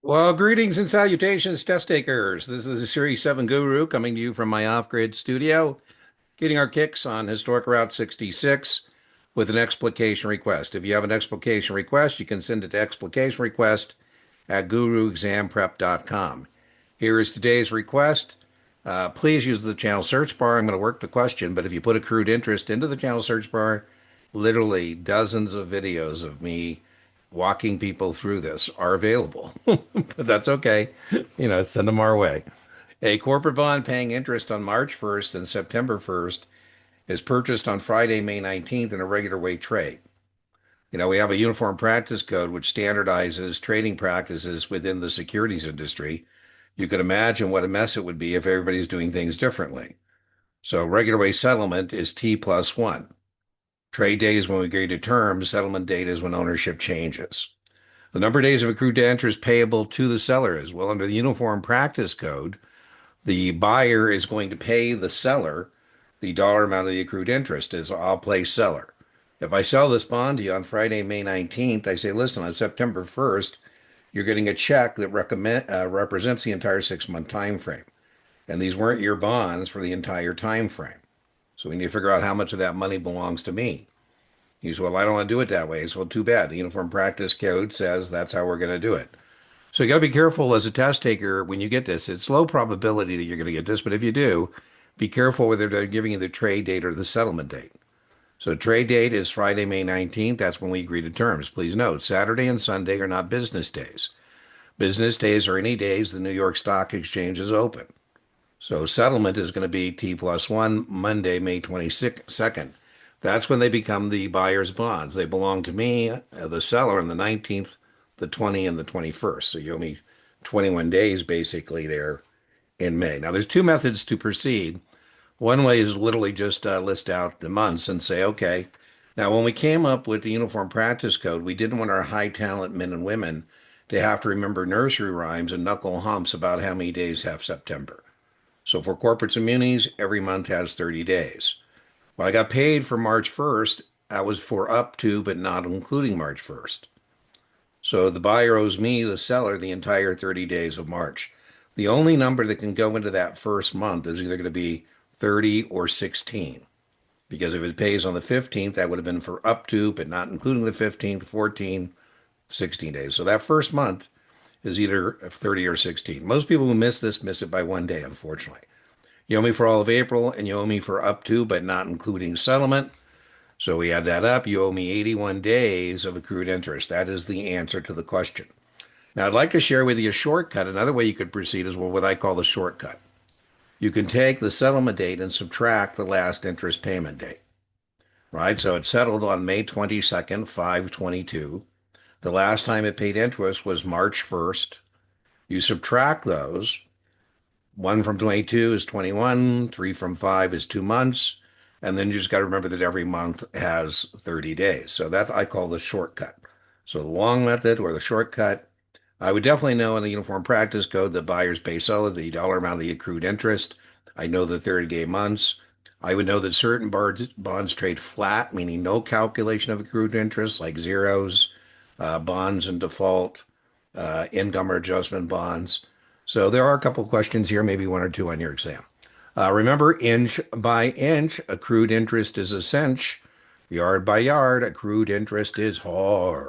Well, greetings and salutations, test takers. This is the Series 7 Guru coming to you from my off-grid studio, getting our kicks on Historic Route 66 with an explication request. If you have an explication request, you can send it to explication request at guruexamprep.com. Here is today's request. Please use the channel search bar. I'm going to work the question, but if you put accrued interest into the channel search bar, literally dozens of videos of me walking people through this are available. But that's okay. Send them our way. A corporate bond paying interest on March 1st and September 1st is purchased on Friday, May 19th in a regular way trade. We have a uniform practice code which standardizes trading practices within the securities industry. You could imagine what a mess it would be if everybody's doing things differently. So regular way settlement is T plus one. Trade day is when we agree to terms. Settlement date is when ownership changes. The number of days of accrued interest payable to the seller is, well, under the Uniform Practice Code, the buyer is going to pay the seller the dollar amount of the accrued interest is I'll play seller. If I sell this bond to you on Friday, May 19th, I say, listen, on September 1st, you're getting a check that represents the entire 6 month time frame. And these weren't your bonds for the entire time frame. So we need to figure out how much of that money belongs to me. He says, well, I don't want to do it that way. It's well, too bad. The Uniform Practice Code says that's how we're going to do it. So you got to be careful as a test taker when you get this. It's low probability that you're going to get this, but if you do, be careful whether they're giving you the trade date or the settlement date. So trade date is Friday, May 19th. That's when we agree to terms. Please note, Saturday and Sunday are not business days. Business days are any days the New York Stock Exchange is open. So settlement is going to be T plus one, Monday, May 22nd. That's when they become the buyer's bonds. They belong to me, the seller, on the 19th, the 20th, and the 21st. So you owe me 21 days basically there in May. Now, there's two methods to proceed. One way is literally just list out the months and say, okay. Now, when we came up with the Uniform Practice Code, we didn't want our high talent men and women to have to remember nursery rhymes and knuckle humps about how many days have September. So for corporates and munis, every month has 30 days. When I got paid for March 1st, I was for up to, but not including March 1st. So the buyer owes me, the seller, the entire 30 days of March. The only number that can go into that first month is either going to be 30 or 16. Because if it pays on the 15th, that would have been for up to, but not including the 15th, 14, 16 days. So that first month is either 30 or 16. Most people who miss this miss it by one day, unfortunately. You owe me for all of April, and you owe me for up to, but not including settlement. So we add that up. You owe me 81 days of accrued interest. That is the answer to the question. Now, I'd like to share with you a shortcut. Another way you could proceed is what I call the shortcut. You can take the settlement date and subtract the last interest payment date, right? So it settled on May 22nd, 5/22. The last time it paid interest was March 1st. You subtract those. 1 from 22 is 21. 3 from 5 is 2 months. And then you just got to remember that every month has 30 days. So that I call the shortcut. So the long method or the shortcut, I would definitely know in the Uniform Practice Code that buyers pay seller the dollar amount of the accrued interest. I know the 30-day months. I would know that certain bonds trade flat, meaning no calculation of accrued interest, like zeros, bonds in default, income or adjustment bonds. So there are a couple of questions here, maybe one or two on your exam. Remember, inch by inch, accrued interest is a cinch. Yard by yard, accrued interest is hard.